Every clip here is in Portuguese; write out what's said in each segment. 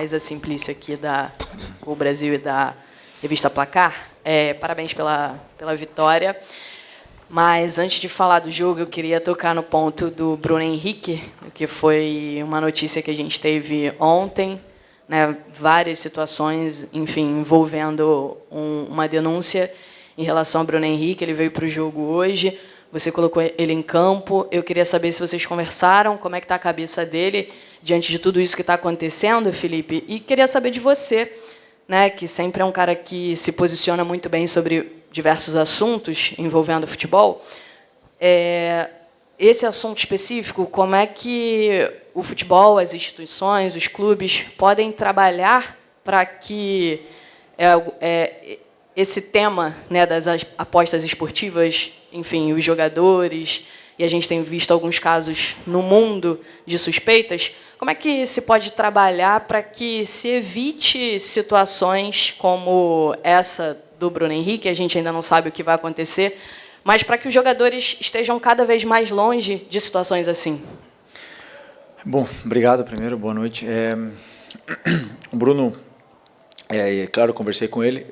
mais a Simplício aqui da O Brasil e da revista Placar. Parabéns pela vitória. Mas, antes de falar do jogo, eu queria tocar no ponto do Bruno Henrique, que foi uma notícia que a gente teve ontem, né, várias situações, enfim, envolvendo uma denúncia em relação ao Bruno Henrique. Ele veio para o jogo hoje, você colocou ele em campo. Eu queria saber se vocês conversaram, como é que está a cabeça dele diante de tudo isso que está acontecendo, Felipe. E queria saber de você, né, que sempre é um cara que se posiciona muito bem sobre diversos assuntos envolvendo futebol. Esse assunto específico, como é que o futebol, as instituições, os clubes podem trabalhar para que esse tema, né, das apostas esportivas, enfim, os jogadores, e a gente tem visto alguns casos no mundo de suspeitas, como é que se pode trabalhar para que se evite situações como essa do Bruno Henrique? A gente ainda não sabe o que vai acontecer, mas para que os jogadores estejam cada vez mais longe de situações assim. Bom, obrigado primeiro, boa noite. O Bruno, claro, eu conversei com ele,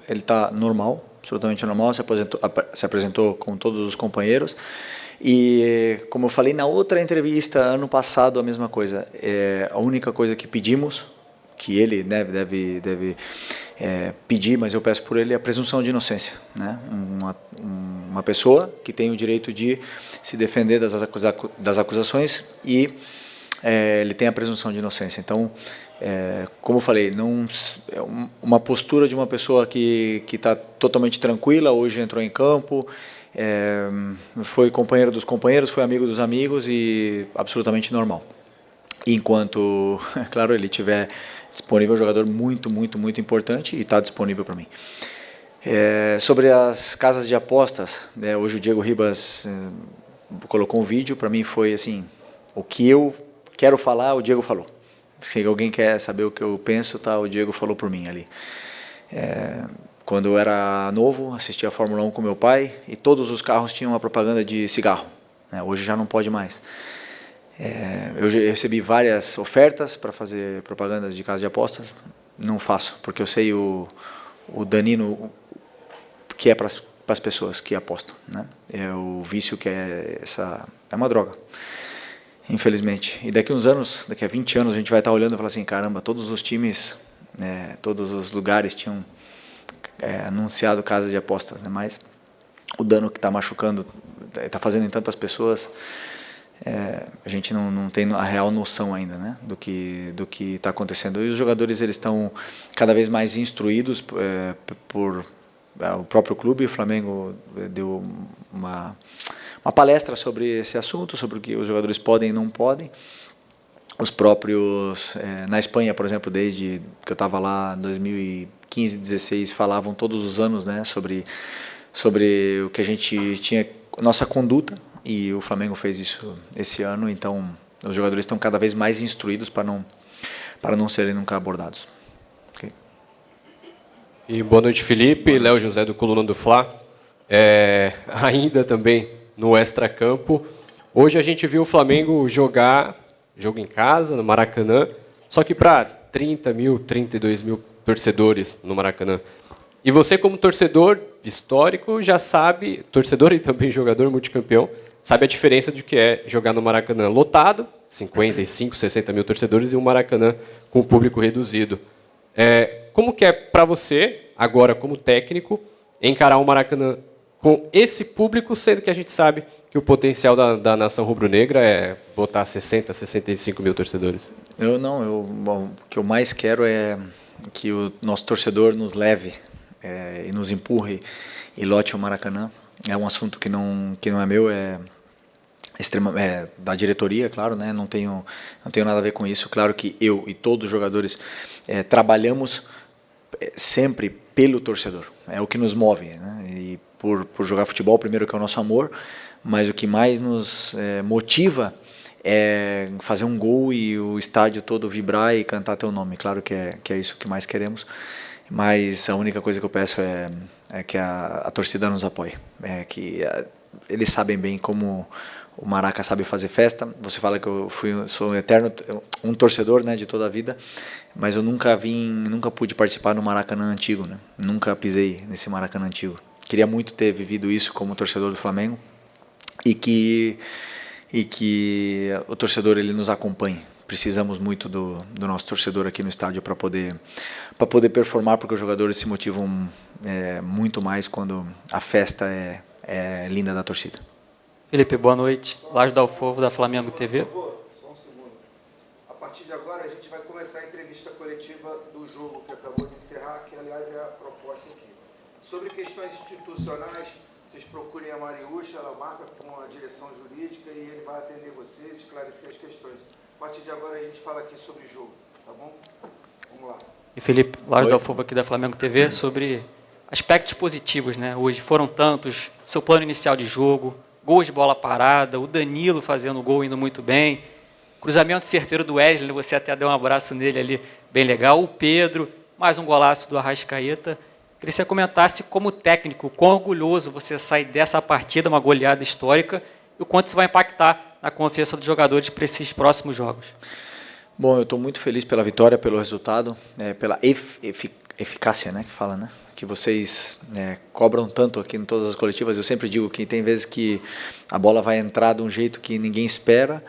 ele está normal, absolutamente normal, se apresentou com todos os companheiros, e como eu falei na outra entrevista, ano passado, a mesma coisa. A única coisa que pedimos, que ele deve pedir, mas eu peço por ele, é a presunção de inocência, né? Uma pessoa que tem o direito de se defender das acusações e ele tem a presunção de inocência. Então, como eu falei, uma postura de uma pessoa que está totalmente tranquila, hoje entrou em campo, foi companheiro dos companheiros, foi amigo dos amigos e absolutamente normal. Enquanto, claro, ele tiver disponível, um jogador muito, muito, muito importante, e está disponível para mim. Sobre as casas de apostas, hoje o Diego Ribas colocou um vídeo, para mim foi assim, o que eu quero falar, o Diego falou. Se alguém quer saber o que eu penso, tá, o Diego falou por mim ali. Quando eu era novo, assistia a Fórmula 1 com meu pai, e todos os carros tinham uma propaganda de cigarro, né? Hoje já não pode mais. Eu recebi várias ofertas para fazer propagandas de casa de apostas, não faço, porque eu sei o danino que é para as pessoas que apostam, né? O vício que é uma droga, infelizmente. E daqui uns anos, daqui a 20 anos, a gente vai estar olhando e falar assim, caramba, todos os times, todos os lugares tinham anunciado casas de apostas, né? Mas o dano que está machucando, está fazendo em tantas pessoas, a gente não tem a real noção ainda, né, do que está acontecendo. E os jogadores, eles estão cada vez mais instruídos por o próprio clube. O Flamengo deu uma palestra sobre esse assunto, sobre o que os jogadores podem e não podem. Os próprios, na Espanha, por exemplo, desde que eu estava lá em 2015, 2016, falavam todos os anos, né, sobre o que a gente tinha, nossa conduta, e o Flamengo fez isso esse ano. Então os jogadores estão cada vez mais instruídos para não serem nunca abordados. Okay. E boa noite, Felipe. Léo José, do Coluna do Fla. Ainda também no extracampo, hoje a gente viu o Flamengo jogar jogo em casa, no Maracanã, só que para 30 mil, 32 mil torcedores no Maracanã. E você, como torcedor histórico, já sabe, torcedor e também jogador multicampeão, sabe a diferença de que é jogar no Maracanã lotado, 55, 60 mil torcedores, e um Maracanã com público reduzido. Como que é para você, agora como técnico, encarar um Maracanã com esse público, sendo que a gente sabe que o potencial da nação rubro-negra é botar 60, 65 mil torcedores? O que eu mais quero é que o nosso torcedor nos leve e nos empurre e lote o Maracanã. É um assunto que não é meu, é da diretoria, claro, né? Não tenho nada a ver com isso. Claro que eu e todos os jogadores trabalhamos sempre pelo torcedor, é o que nos move, né? E por jogar futebol, primeiro, que é o nosso amor, mas o que mais nos motiva é fazer um gol e o estádio todo vibrar e cantar teu nome. Claro que é isso que mais queremos, mas a única coisa que eu peço é que a torcida nos apoie, que eles sabem bem como o Maraca sabe fazer festa. Você fala que sou um eterno torcedor, né, de toda a vida, mas eu nunca pude participar no Maracanã antigo, né? Nunca pisei nesse Maracanã antigo. Queria muito ter vivido isso como torcedor do Flamengo e que o torcedor ele nos acompanhe. Precisamos muito do nosso torcedor aqui no estádio para poder performar, porque os jogadores se motivam muito mais quando a festa é linda da torcida. Felipe, boa noite. Laje Dalfovo, da Flamengo TV. Só um segundo. A partir de agora, a gente vai começar a entrevista coletiva do jogo que acabou de encerrar, que, aliás, é a proposta aqui. Sobre questões institucionais, vocês procurem a Mariúcha, ela marca com a direção jurídica e ele vai atender vocês, esclarecer as questões. A partir de agora, a gente fala aqui sobre jogo, tá bom? Vamos lá. E Felipe, Laje Dalfovo aqui da Flamengo TV, sobre aspectos positivos, né? Hoje foram tantos, seu plano inicial de jogo, gols de bola parada, o Danilo fazendo gol, indo muito bem, cruzamento certeiro do Wesley, você até deu um abraço nele ali, bem legal, o Pedro, mais um golaço do Arrascaeta. Queria que você comentasse como técnico, quão orgulhoso você sai dessa partida, uma goleada histórica, e o quanto isso vai impactar na confiança dos jogadores para esses próximos jogos. Bom, eu estou muito feliz pela vitória, pelo resultado, pela eficácia, né, que fala, né? Que vocês cobram tanto aqui em todas as coletivas. Eu sempre digo que tem vezes que a bola vai entrar de um jeito que ninguém espera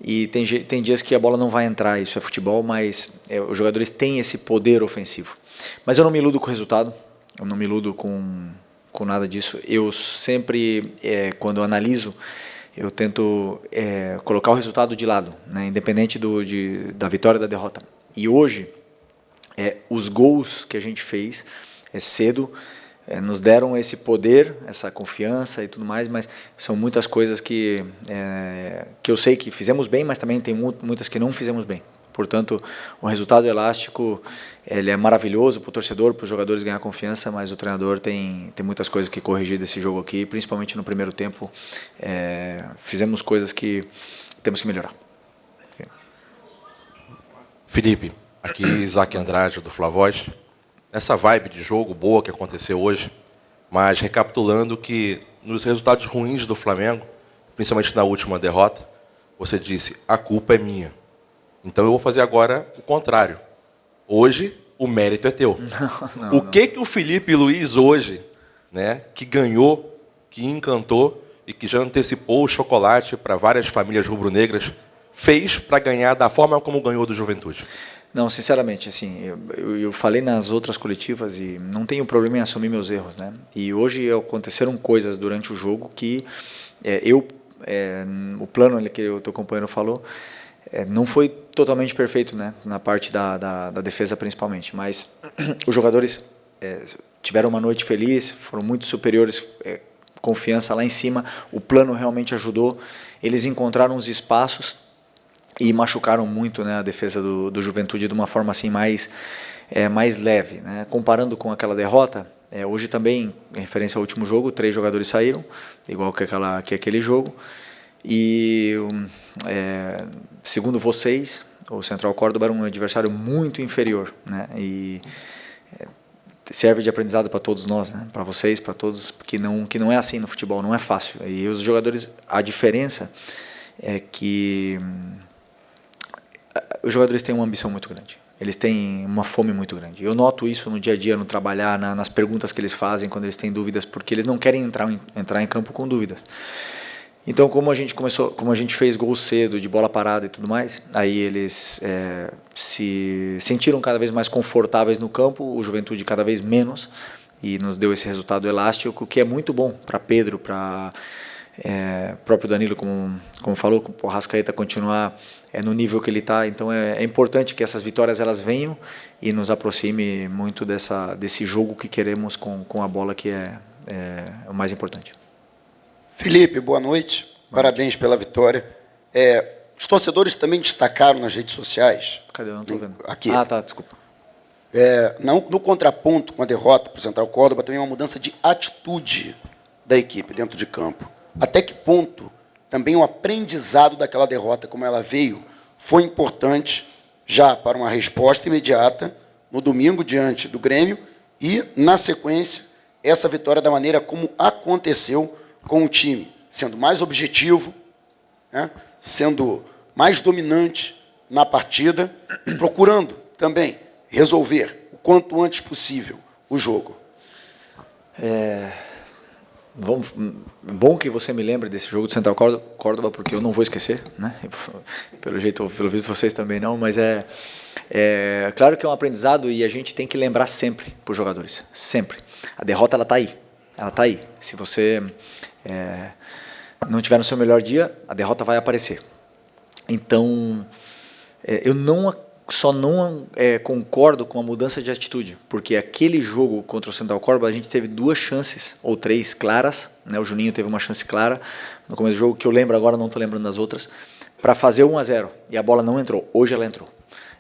e tem dias que a bola não vai entrar. Isso é futebol, mas os jogadores têm esse poder ofensivo. Mas eu não me iludo com o resultado, eu não me iludo com nada disso. Eu sempre, quando analiso, eu tento colocar o resultado de lado, né, independente da vitória ou da derrota. E hoje, os gols que a gente fez cedo nos deram esse poder, essa confiança e tudo mais, mas são muitas coisas que eu sei que fizemos bem, mas também tem muitas que não fizemos bem. Portanto, o resultado elástico ele é maravilhoso para o torcedor, para os jogadores ganhar confiança, mas o treinador tem muitas coisas que corrigir desse jogo aqui, principalmente no primeiro tempo. Fizemos coisas que temos que melhorar. Felipe, aqui Isaac Andrade, do Flavoz. Nessa vibe de jogo boa que aconteceu hoje, mas recapitulando que nos resultados ruins do Flamengo, principalmente na última derrota, você disse, a culpa é minha. Então eu vou fazer agora o contrário. Hoje, o mérito é teu. O que o Felipe Luiz hoje, né, que ganhou, que encantou e que já antecipou o chocolate para várias famílias rubro-negras, fez para ganhar da forma como ganhou do Juventude? Não, sinceramente, assim, eu falei nas outras coletivas e não tenho problema em assumir meus erros, né? E hoje aconteceram coisas durante o jogo que o plano ali que o teu companheiro falou, não foi totalmente perfeito, né? Na parte da defesa principalmente, mas os jogadores tiveram uma noite feliz, foram muito superiores, confiança lá em cima, o plano realmente ajudou, eles encontraram os espaços e machucaram muito, né, a defesa do Juventude de uma forma assim mais leve, né? Comparando com aquela derrota, hoje também, em referência ao último jogo, 3 jogadores saíram, igual que aquele jogo, e segundo vocês, o Central Córdoba era um adversário muito inferior, né? E serve de aprendizado para todos nós, né? Para vocês, para todos, que não é assim no futebol, não é fácil. E os jogadores, a diferença é que os jogadores têm uma ambição muito grande. Eles têm uma fome muito grande. Eu noto isso no dia a dia, no trabalhar, nas perguntas que eles fazem quando eles têm dúvidas, porque eles não querem entrar em campo com dúvidas. Então, como a gente fez gol cedo, de bola parada e tudo mais, aí eles se sentiram cada vez mais confortáveis no campo, o Juventude cada vez menos, e nos deu esse resultado elástico, que é muito bom para Pedro, para próprio Danilo, como falou, o Arrascaeta continuar no nível que ele está. Então é importante que essas vitórias elas venham e nos aproxime muito desse jogo que queremos com a bola, que é o mais importante. Felipe, boa noite. Parabéns pela vitória. Os torcedores também destacaram nas redes sociais. Cadê? Eu não estou vendo. Aqui. Ah, tá, desculpa. No contraponto com a derrota para o Central Córdoba, também uma mudança de atitude da equipe dentro de campo. Até que ponto também o aprendizado daquela derrota, como ela veio, foi importante já para uma resposta imediata no domingo diante do Grêmio e, na sequência, essa vitória da maneira como aconteceu com o time, sendo mais objetivo, né, sendo mais dominante na partida e procurando também resolver o quanto antes possível o jogo. Bom que você me lembre desse jogo do Central Córdoba, porque eu não vou esquecer, né? Pelo visto vocês também não, mas claro que é um aprendizado e a gente tem que lembrar sempre para os jogadores, sempre. A derrota ela está aí. Se você não tiver no seu melhor dia, a derrota vai aparecer. Então, eu só não concordo com a mudança de atitude, porque aquele jogo contra o Central Córdoba a gente teve 2 chances, ou 3 claras, né? O Juninho teve uma chance clara no começo do jogo, que eu lembro agora, não estou lembrando das outras, para fazer 1-0, e a bola não entrou, hoje ela entrou.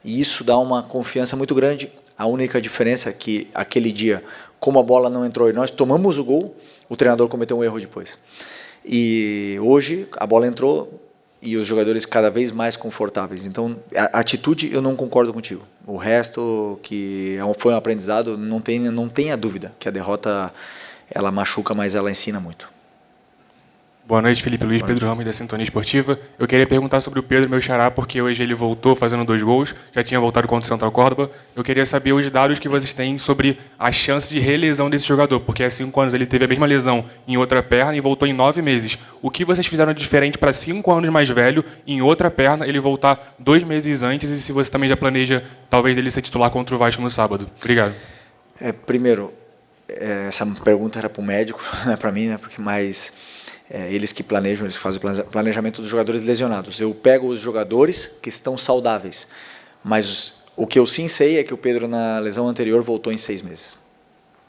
E isso dá uma confiança muito grande. A única diferença é que aquele dia, como a bola não entrou e nós tomamos o gol, o treinador cometeu um erro depois. E hoje a bola entrou, e os jogadores cada vez mais confortáveis. Então, a atitude eu não concordo contigo. O resto, que foi um aprendizado, não tenha dúvida que a derrota ela machuca, mas ela ensina muito. Boa noite, Felipe Luiz, Pedro Ramos, da Sintonia Esportiva. Eu queria perguntar sobre o Pedro, meu xará, porque hoje ele voltou fazendo 2 gols, já tinha voltado contra o Central Córdoba. Eu queria saber os dados que vocês têm sobre a chance de relesão desse jogador, porque há 5 anos ele teve a mesma lesão em outra perna e voltou em 9 meses. O que vocês fizeram de diferente para 5 anos mais velho, em outra perna, ele voltar 2 meses antes, e se você também já planeja, talvez, ele ser titular contra o Vasco no sábado? Obrigado. Primeiro, essa pergunta era para o médico, não é para mim, né? Porque eles que planejam, eles fazem o planejamento dos jogadores lesionados. Eu pego os jogadores que estão saudáveis, mas o que eu sim sei é que o Pedro, na lesão anterior, voltou em 6 meses,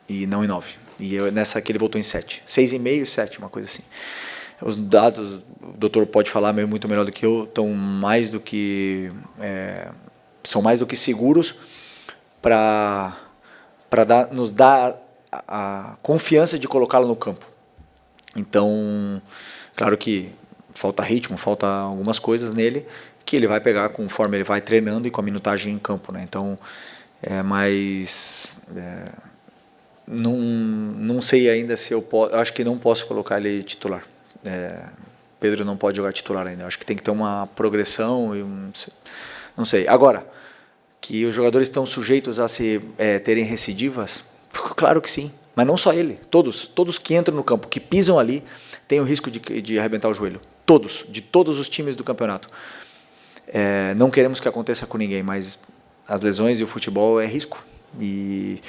e não em 9. E nessa aqui ele voltou em 7. 6,5 e 7, uma coisa assim. Os dados, o doutor pode falar muito melhor do que eu, são mais do que seguros para nos dar a confiança de colocá-lo no campo. Então, claro que falta ritmo, falta algumas coisas nele que ele vai pegar conforme ele vai treinando e com a minutagem em campo, né? Então, não sei ainda se eu posso. Acho que não posso colocar ele titular. Pedro não pode jogar titular ainda. Acho que tem que ter uma progressão e não sei. Agora, que os jogadores estão sujeitos a terem recidivas, claro que sim. Mas não só ele, todos que entram no campo, que pisam ali, têm o risco de arrebentar o joelho. Todos, de todos os times do campeonato. Não queremos que aconteça com ninguém, mas as lesões e o futebol é risco. E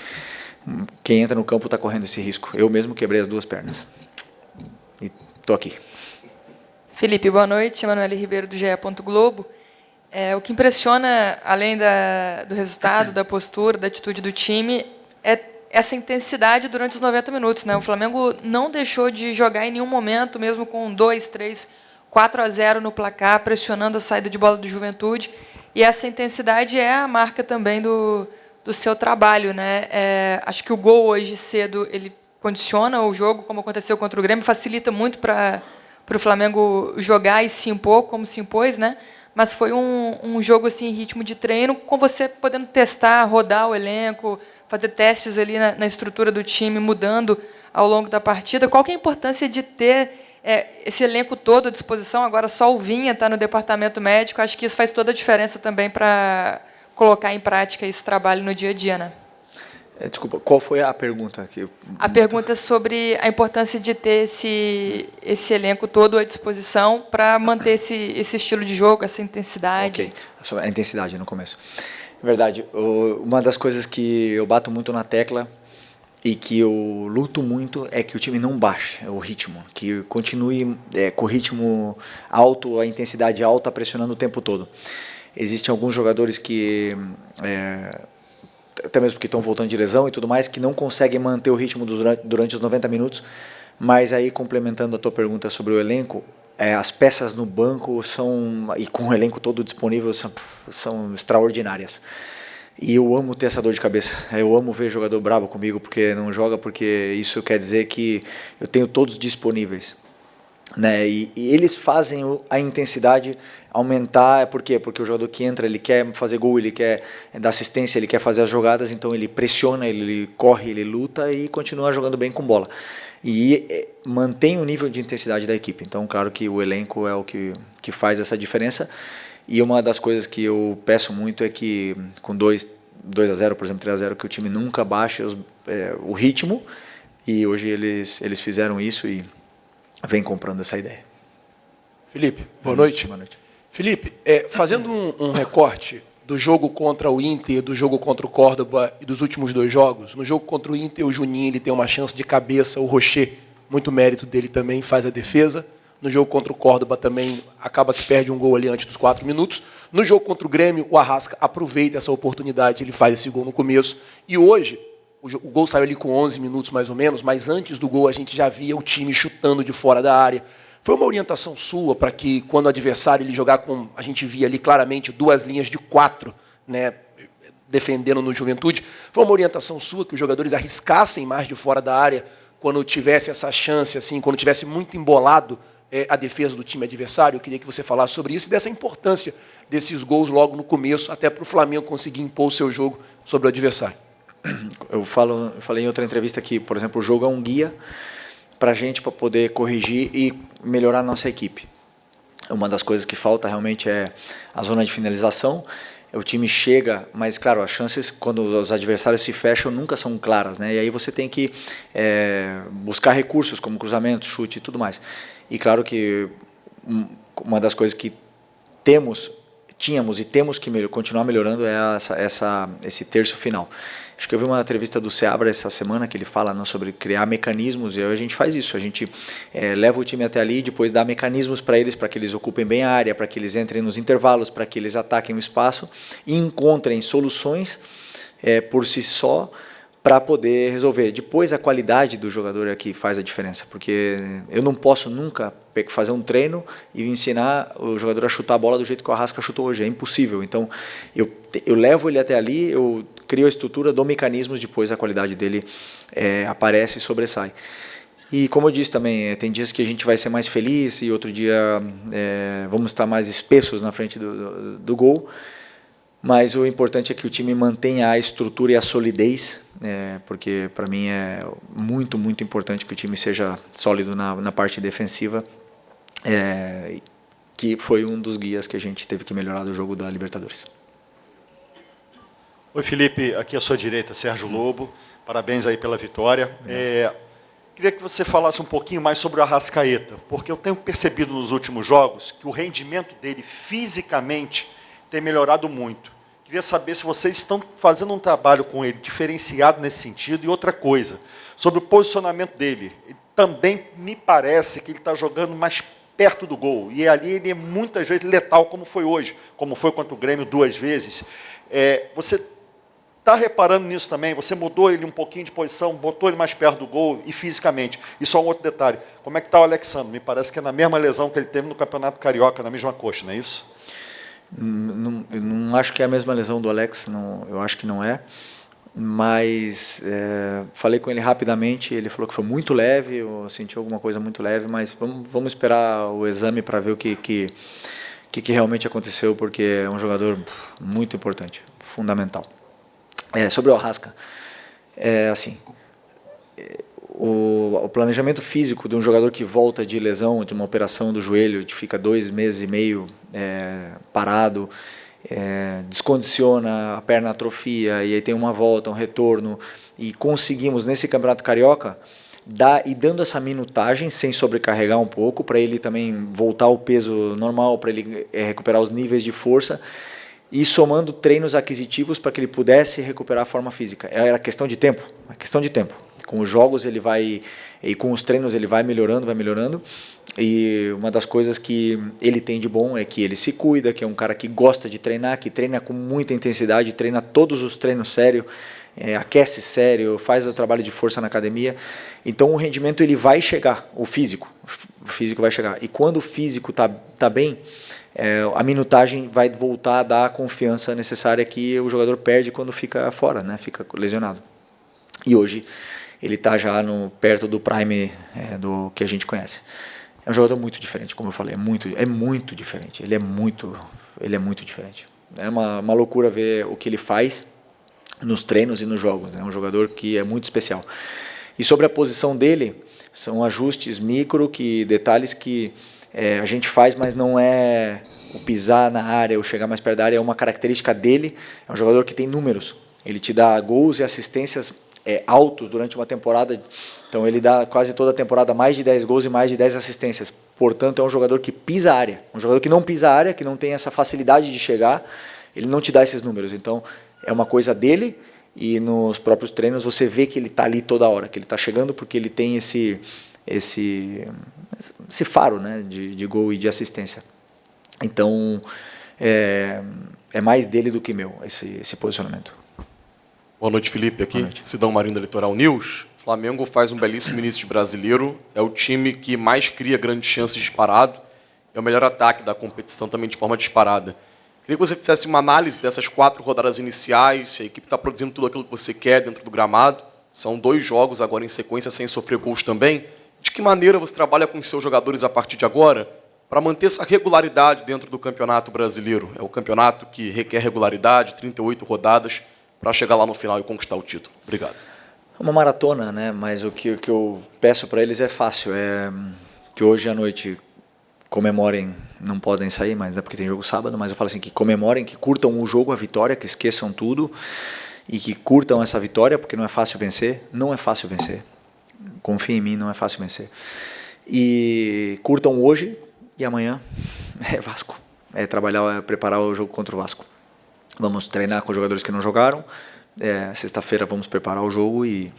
quem entra no campo está correndo esse risco. Eu mesmo quebrei as 2 pernas. E estou aqui. Felipe, boa noite. Emanuele Ribeiro, do GE. Globo. O que impressiona, além do resultado, da postura, da atitude do time, é essa intensidade durante os 90 minutos, né? O Flamengo não deixou de jogar em nenhum momento, mesmo com 2, 3, 4-0 no placar, pressionando a saída de bola do Juventude. E essa intensidade é a marca também do seu trabalho, né? Acho que o gol hoje cedo ele condiciona o jogo, como aconteceu contra o Grêmio, facilita muito para o Flamengo jogar e se impor, como se impôs, né? Mas foi um jogo assim, em ritmo de treino, com você podendo testar, rodar o elenco, fazer testes ali na estrutura do time, mudando ao longo da partida. Qual que é a importância de ter esse elenco todo à disposição? Agora só o Vinha está no departamento médico. Acho que isso faz toda a diferença também para colocar em prática esse trabalho no dia a dia, né? Desculpa, qual foi a pergunta? A pergunta é sobre a importância de ter esse elenco todo à disposição para manter esse estilo de jogo, essa intensidade. Ok, sobre a intensidade no começo. Verdade, uma das coisas que eu bato muito na tecla e que eu luto muito é que o time não baixe o ritmo, que continue com o ritmo alto, a intensidade alta, pressionando o tempo todo. Existem alguns jogadores que... até mesmo porque estão voltando de lesão e tudo mais, que não conseguem manter o ritmo durante os 90 minutos, mas aí, complementando a tua pergunta sobre o elenco, as peças no banco e com o elenco todo disponível, são extraordinárias. E eu amo ter essa dor de cabeça, eu amo ver jogador bravo comigo porque não joga, porque isso quer dizer que eu tenho todos disponíveis. Né? E eles fazem a intensidade aumentar. Por quê? Porque o jogador que entra, ele quer fazer gol, ele quer dar assistência, ele quer fazer as jogadas, então ele pressiona, ele corre, ele luta e continua jogando bem com bola. e mantém o nível de intensidade da equipe. Então, claro que o elenco é o que faz essa diferença. E uma das coisas que eu peço muito é que, com 2-0, por exemplo, 3-0, que o time nunca baixe o ritmo. E hoje eles fizeram isso e vem comprando essa ideia. Felipe, boa noite. Boa noite. Felipe, fazendo um recorte do jogo contra o Inter, do jogo contra o Córdoba e dos últimos 2 jogos, no jogo contra o Inter, o Juninho ele tem uma chance de cabeça, o Rocher, muito mérito dele também, faz a defesa. No jogo contra o Córdoba também acaba que perde um gol ali antes dos 4 minutos. No jogo contra o Grêmio, o Arrasca aproveita essa oportunidade, ele faz esse gol no começo. E hoje, o gol saiu ali com 11 minutos mais ou menos, mas antes do gol a gente já via o time chutando de fora da área. Foi uma orientação sua para que, quando o adversário ele jogar com... A gente via ali claramente 2 linhas de 4, né, defendendo no Juventude. Foi uma orientação sua que os jogadores arriscassem mais de fora da área quando tivesse essa chance, assim, quando tivesse muito embolado a defesa do time adversário? Eu queria que você falasse sobre isso e dessa importância desses gols logo no começo, até para o Flamengo conseguir impor o seu jogo sobre o adversário. Eu falei em outra entrevista que, por exemplo, o jogo é um guia para a gente, para poder corrigir e melhorar a nossa equipe. Uma das coisas que falta realmente é a zona de finalização. O time chega, mas claro, as chances quando os adversários se fecham nunca são claras, né? E aí você tem que buscar recursos como cruzamento, chute e tudo mais. E claro que uma das coisas que tínhamos e temos que continuar melhorando é esse terço final. Acho que eu vi uma entrevista do Seabra essa semana que ele fala sobre criar mecanismos, e a gente faz isso, a gente leva o time até ali, depois dá mecanismos para que eles ocupem bem a área, para que eles entrem nos intervalos, para que eles ataquem o espaço e encontrem soluções por si só para poder resolver. Depois a qualidade do jogador é que faz a diferença, porque eu não posso nunca fazer um treino e ensinar o jogador a chutar a bola do jeito que o Arrasca chutou hoje, é impossível. Então eu levo ele até ali, eu crio a estrutura, dou mecanismos, depois a qualidade dele aparece e sobressai. E como eu disse também, tem dias que a gente vai ser mais feliz e outro dia vamos estar mais espessos na frente do gol, mas o importante é que o time mantenha a estrutura e a solidez, porque para mim é muito, muito importante que o time seja sólido na parte defensiva, que foi um dos guias que a gente teve que melhorar do jogo da Libertadores. Oi, Felipe, aqui à sua direita, Sérgio Lobo, parabéns aí pela vitória. Queria que você falasse um pouquinho mais sobre o Arrascaeta, porque eu tenho percebido nos últimos jogos que o rendimento dele fisicamente tem melhorado muito. Queria saber se vocês estão fazendo um trabalho com ele diferenciado nesse sentido. E outra coisa, sobre o posicionamento dele. Também me parece que ele está jogando mais perto do gol. E ali ele é muitas vezes letal, como foi hoje, como foi contra o Grêmio 2 vezes. Você está reparando nisso também? Você mudou ele um pouquinho de posição, botou ele mais perto do gol e fisicamente. E só um outro detalhe, como é que está o Alexandre? Me parece que é na mesma lesão que ele teve no Campeonato Carioca, na mesma coxa, não é isso? Eu não acho que é a mesma lesão do Alex, eu acho que não é, mas falei com ele rapidamente, ele falou que foi muito leve, eu senti alguma coisa muito leve, mas vamos esperar o exame para ver o que realmente aconteceu, porque é um jogador muito importante, fundamental. Sobre o Arrasca, assim, o planejamento físico de um jogador que volta de lesão, de uma operação do joelho, que fica 2 meses e meio parado, descondiciona, a perna atrofia, e aí tem uma volta, um retorno, e conseguimos, nesse Campeonato Carioca, dando essa minutagem, sem sobrecarregar um pouco, para ele também voltar ao peso normal, para ele recuperar os níveis de força, e somando treinos aquisitivos para que ele pudesse recuperar a forma física. Era questão de tempo, Com os jogos ele vai, e com os treinos ele vai melhorando, e uma das coisas que ele tem de bom é que ele se cuida, que é um cara que gosta de treinar, que treina com muita intensidade, treina todos os treinos sério, aquece sério, faz o trabalho de força na academia, então o rendimento ele vai chegar, o físico vai chegar, e quando o físico tá bem, a minutagem vai voltar a dar a confiança necessária que o jogador perde quando fica fora, né? Fica lesionado. E hoje ele está já perto do prime do que a gente conhece. É um jogador muito diferente, como eu falei, é muito diferente. Ele é muito diferente. É uma loucura ver o que ele faz nos treinos e nos jogos. É um jogador que é muito especial. E sobre a posição dele, São ajustes micro, detalhes que a gente faz, mas não é o pisar na área ou chegar mais perto da área, é uma característica dele. É um jogador que tem números. Ele te dá gols e assistências altos durante uma temporada. Então ele dá quase toda a temporada mais de 10 gols e mais de 10 assistências. Portanto, é um jogador que pisa a área. Um jogador que não pisa a área, que não tem essa facilidade de chegar, ele não te dá esses números. Então, é uma coisa dele, e nos próprios treinos você vê que ele está ali toda hora, que ele está chegando porque ele tem esse faro, né, de gol e de assistência. Então, é mais dele do que meu, esse posicionamento. Boa noite, Felipe. Aqui, Sidão Marinho da Litoral News. O Flamengo faz um belíssimo início de brasileiro. É o time que mais cria grandes chances disparado. É o melhor ataque da competição também de forma disparada. Queria que você fizesse uma análise dessas 4 rodadas iniciais, se a equipe está produzindo tudo aquilo que você quer dentro do gramado. São 2 jogos agora em sequência, sem sofrer gols também. De que maneira você trabalha com os seus jogadores a partir de agora para manter essa regularidade dentro do Campeonato Brasileiro? É o campeonato que requer regularidade, 38 rodadas, para chegar lá no final e conquistar o título. Obrigado. É uma maratona, né? Mas o que eu peço para eles é fácil. É que hoje à noite comemorem, não podem sair, mas é porque tem jogo sábado, mas eu falo assim, que comemorem, que curtam o jogo, a vitória, que esqueçam tudo e que curtam essa vitória, porque não é fácil vencer. Não é fácil vencer. Confia em mim, não é fácil vencer. E curtam hoje e amanhã é Vasco. É trabalhar, preparar o jogo contra o Vasco. Vamos treinar com os jogadores que não jogaram. Sexta-feira vamos preparar o jogo e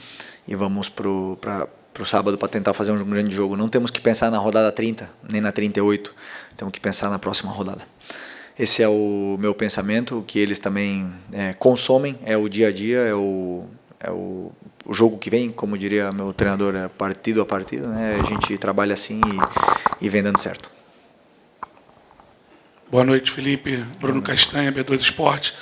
vamos para o sábado para tentar fazer um grande jogo. Não temos que pensar na rodada 30, nem na 38. Temos que pensar na próxima rodada. Esse é o meu pensamento, o que eles também consomem, é o dia a dia, é o jogo que vem, como diria meu treinador, é partido a partido, né? A gente trabalha assim e vem dando certo. Boa noite, Felipe. Bruno Castanha, B2 Esporte.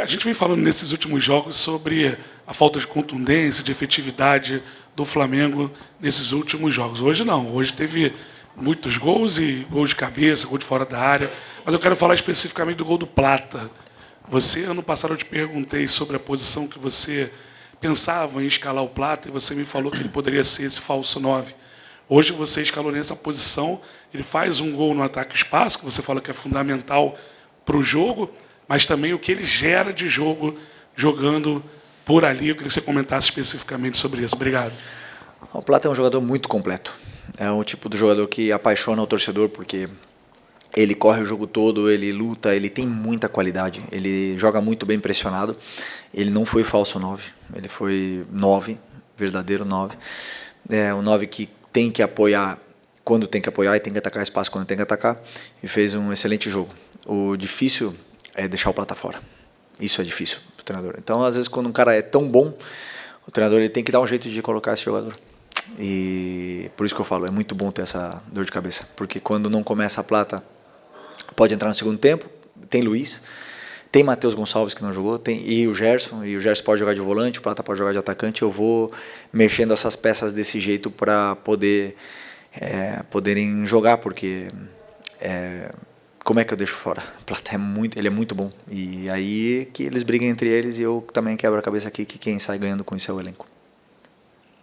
A gente vem falando nesses últimos jogos sobre a falta de contundência, de efetividade do Flamengo nesses últimos jogos. Hoje não, hoje teve muitos gols e gols de cabeça, gol de fora da área, mas eu quero falar especificamente do gol do Plata. Você, ano passado, eu te perguntei sobre a posição que você pensava em escalar o Plata e você me falou que ele poderia ser esse falso 9. Hoje você escalou nessa posição, ele faz um gol no ataque-espaço, que você fala que é fundamental para o jogo, mas também o que ele gera de jogo jogando por ali. Eu queria que você comentasse especificamente sobre isso. Obrigado. O Plata é um jogador muito completo. É um tipo de jogador que apaixona o torcedor, porque ele corre o jogo todo, ele luta, ele tem muita qualidade, ele joga muito bem pressionado. Ele não foi falso 9, ele foi 9, verdadeiro 9. É um 9 que tem que apoiar quando tem que apoiar e tem que atacar espaço quando tem que atacar, e fez um excelente jogo. O difícil é deixar o Plata fora. Isso é difícil para o treinador. Então, às vezes, quando um cara é tão bom, o treinador ele tem que dar um jeito de colocar esse jogador. E por isso que eu falo, é muito bom ter essa dor de cabeça, porque quando não começa a Plata, pode entrar no segundo tempo, tem Luiz, tem Matheus Gonçalves que não jogou, e o Gerson pode jogar de volante, o Plata pode jogar de atacante. Eu vou mexendo essas peças desse jeito para poderem jogar, porque como é que eu deixo fora? O Plata ele é muito bom, e aí que eles brigam entre eles, e eu também quebro a cabeça aqui que quem sai ganhando com isso é o elenco.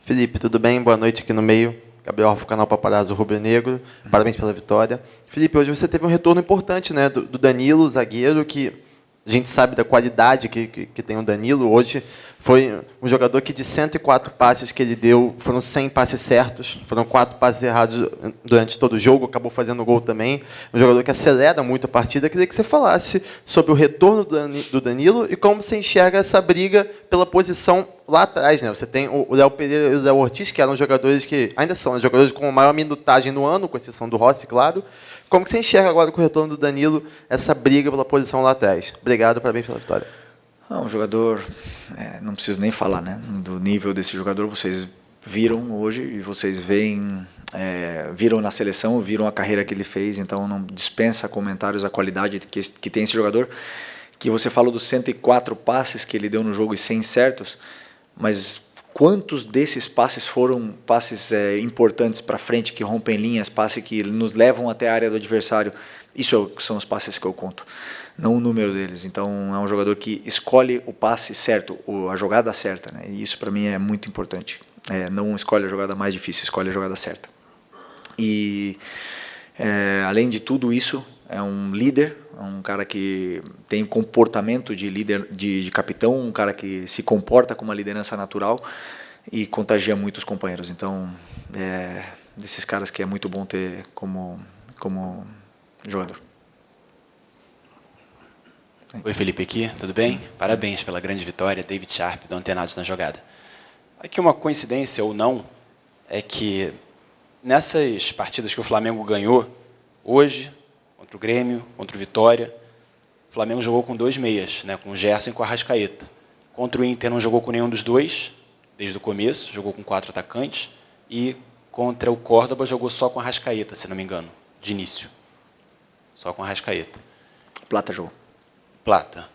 Felipe, tudo bem? Boa noite aqui no meio. Gabriel Rafa, canal Paparazzo Rubro Negro. Parabéns pela vitória. Felipe, hoje você teve um retorno importante, né, do Danilo, zagueiro, que a gente sabe da qualidade que tem o Danilo. Hoje foi um jogador que de 104 passes que ele deu, foram 100 passes certos, foram 4 passes errados durante todo o jogo, acabou fazendo gol também. Um jogador que acelera muito a partida. Eu queria que você falasse sobre o retorno do Danilo e como você enxerga essa briga pela posição lá atrás, né? Você tem o Léo Pereira e o Léo Ortiz, que eram jogadores que ainda são jogadores com maior minutagem no ano, com exceção do Rossi, claro. Como que você enxerga agora com o retorno do Danilo essa briga pela posição lá atrás? Obrigado, parabéns pela vitória. Um jogador, não preciso nem falar, né, do nível desse jogador. Vocês viram hoje e vocês viram na seleção, viram a carreira que ele fez, então não dispensa comentários a qualidade que tem esse jogador. Que você falou dos 104 passes que ele deu no jogo e 100 certos, mas quantos desses passes foram passes importantes para frente, que rompem linhas, passes que nos levam até a área do adversário? Isso são os passes que eu conto, não o número deles. Então é um jogador que escolhe o passe certo, a jogada certa, né? E isso para mim é muito importante. Não escolhe a jogada mais difícil, escolhe a jogada certa. E, além de tudo isso, é um líder, é um cara que tem comportamento de líder, de capitão, um cara que se comporta com uma liderança natural e contagia muito os companheiros. Então, desses caras que é muito bom ter como jogador. Oi, Felipe aqui, tudo bem? Parabéns pela grande vitória, David Sharp, do Antenados na jogada. Aqui uma coincidência ou não, é que nessas partidas que o Flamengo ganhou, hoje, contra o Grêmio, contra o Vitória, o Flamengo jogou com 2 meias, né, com o Gerson e com a Arrascaeta. Contra o Inter não jogou com nenhum dos dois, desde o começo, jogou com 4 atacantes, e contra o Córdoba jogou só com a Arrascaeta, se não me engano, de início. Só com a Arrascaeta. Plata jogou. Plata,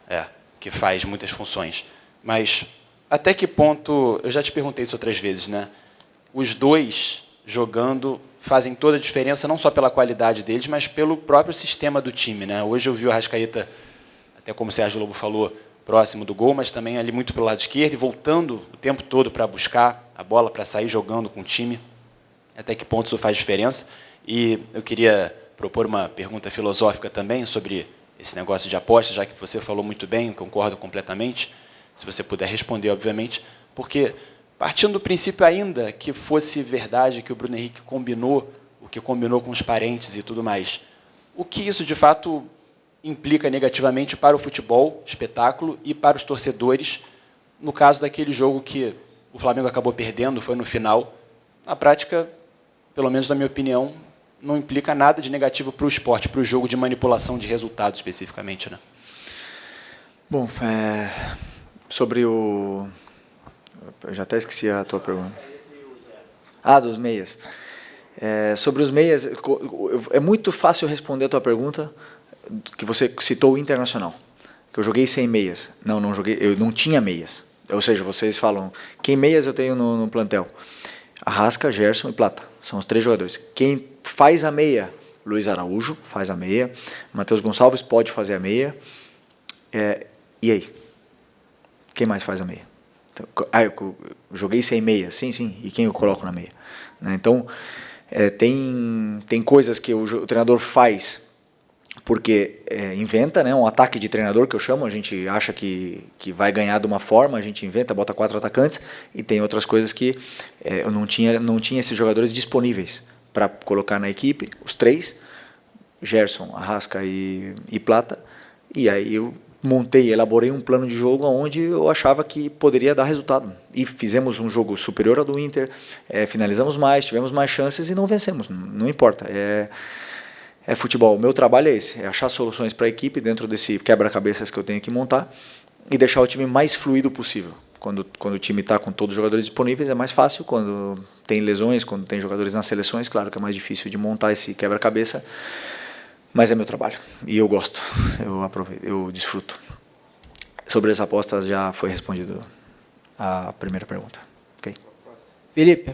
que faz muitas funções. Mas até que ponto, eu já te perguntei isso outras vezes, né? Os dois jogando fazem toda a diferença, não só pela qualidade deles, mas pelo próprio sistema do time, né? Hoje eu vi o Arrascaeta, até como o Sérgio Lobo falou, próximo do gol, mas também ali muito pelo lado esquerdo e voltando o tempo todo para buscar a bola, para sair jogando com o time. Até que ponto isso faz diferença? E eu queria propor uma pergunta filosófica também sobre esse negócio de aposta, já que você falou muito bem, concordo completamente, se você puder responder, obviamente, porque partindo do princípio ainda que fosse verdade que o Bruno Henrique combinou, o que combinou com os parentes e tudo mais, o que isso de fato implica negativamente para o futebol, espetáculo, e para os torcedores, no caso daquele jogo que o Flamengo acabou perdendo, foi no final, na prática, pelo menos na minha opinião, não implica nada de negativo para o esporte, para o jogo de manipulação de resultados especificamente, né? Bom, sobre o... Eu já até esqueci a tua pergunta. Dos meias. Sobre os meias, é muito fácil responder a tua pergunta, que você citou o Internacional, que eu joguei sem meias. Não joguei, eu não tinha meias. Ou seja, vocês falam, quem meias eu tenho no plantel? Arrasca, Gerson e Plata. São os 3 jogadores. Quem faz a meia? Luiz Araújo faz a meia. Matheus Gonçalves pode fazer a meia. E aí? Quem mais faz a meia? Então, eu joguei sem meia. Sim. E quem eu coloco na meia? Então, tem coisas que o treinador faz porque inventa, né, um ataque de treinador, que eu chamo. A gente acha que vai ganhar de uma forma, a gente inventa, bota 4 atacantes, e tem outras coisas que eu não tinha esses jogadores disponíveis para colocar na equipe, os 3, Gerson, Arrasca e Plata, e aí eu elaborei um plano de jogo onde eu achava que poderia dar resultado, e fizemos um jogo superior ao do Inter, finalizamos mais, tivemos mais chances e não vencemos, não importa, é futebol. O meu trabalho é esse, é achar soluções para a equipe dentro desse quebra-cabeças que eu tenho que montar e deixar o time mais fluido possível. Quando o time está com todos os jogadores disponíveis é mais fácil, quando tem lesões, quando tem jogadores nas seleções, claro que é mais difícil de montar esse quebra-cabeça, mas é meu trabalho e eu gosto, eu aproveito, eu desfruto. Sobre as apostas já foi respondido a primeira pergunta. Okay? Felipe,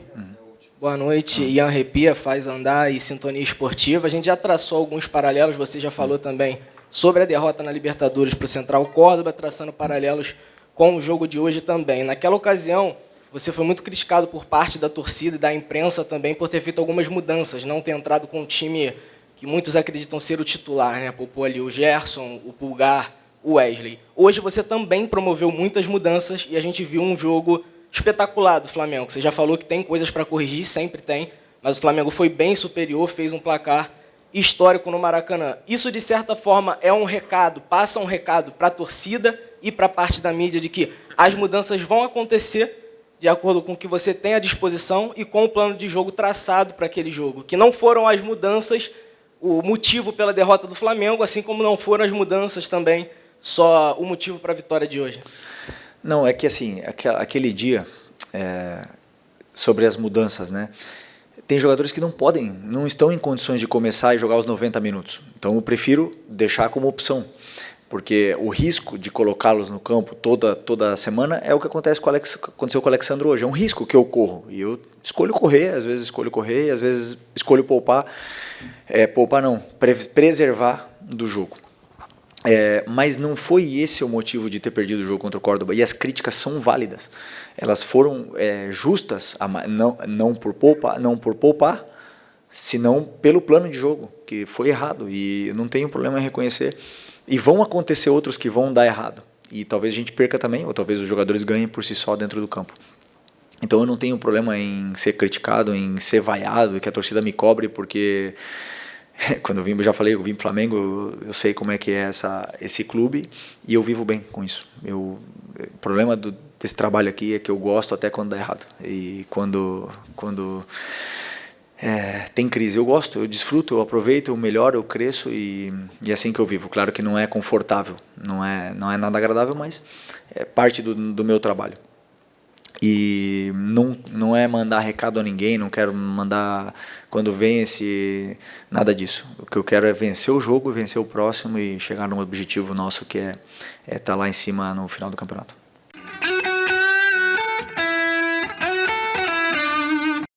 boa noite. Ian Repia, Faz Andar e Sintonia Esportiva. A gente já traçou alguns paralelos, você já falou também sobre a derrota na Libertadores para o Central Córdoba, traçando paralelos com o jogo de hoje também. Naquela ocasião, você foi muito criticado por parte da torcida e da imprensa também por ter feito algumas mudanças, não ter entrado com um time que muitos acreditam ser o titular, né? Poupou ali o Gerson, o Pulgar, o Wesley. Hoje você também promoveu muitas mudanças e a gente viu um jogo espetacular do Flamengo. Você já falou que tem coisas para corrigir, sempre tem, mas o Flamengo foi bem superior, fez um placar histórico no Maracanã. Isso, de certa forma, é um recado, passa um recado para a torcida e para a parte da mídia de que as mudanças vão acontecer de acordo com o que você tem à disposição e com o plano de jogo traçado para aquele jogo. Que não foram as mudanças o motivo pela derrota do Flamengo, assim como não foram as mudanças também só o motivo para a vitória de hoje. Não, é que assim, aquele dia, sobre as mudanças, né? Tem jogadores que não estão em condições de começar e jogar os 90 minutos. Então eu prefiro deixar como opção, porque o risco de colocá-los no campo toda semana é o que aconteceu com o Alexandre hoje. É um risco que eu corro. E eu escolho correr, às vezes escolho correr, e às vezes escolho poupar. Poupar não, preservar do jogo. Mas não foi esse o motivo de ter perdido o jogo contra o Córdoba. E as críticas são válidas. Elas foram justas, não por poupar, senão pelo plano de jogo, que foi errado. E não tenho problema em reconhecer. E vão acontecer outros que vão dar errado. E talvez a gente perca também, ou talvez os jogadores ganhem por si só dentro do campo. Então eu não tenho problema em ser criticado, em ser vaiado, que a torcida me cobre, porque quando eu vim pro Flamengo, eu sei como é que é esse clube e eu vivo bem com isso. O problema desse trabalho aqui é que eu gosto até quando dá errado. E quando tem crise, eu gosto, eu desfruto, eu aproveito, eu melhoro, eu cresço e é assim que eu vivo. Claro que não é confortável, não é nada agradável, mas é parte do meu trabalho. E não é mandar recado a ninguém, não quero mandar quando vence, nada disso. O que eu quero é vencer o jogo, vencer o próximo e chegar num objetivo nosso que é estar lá em cima no final do campeonato.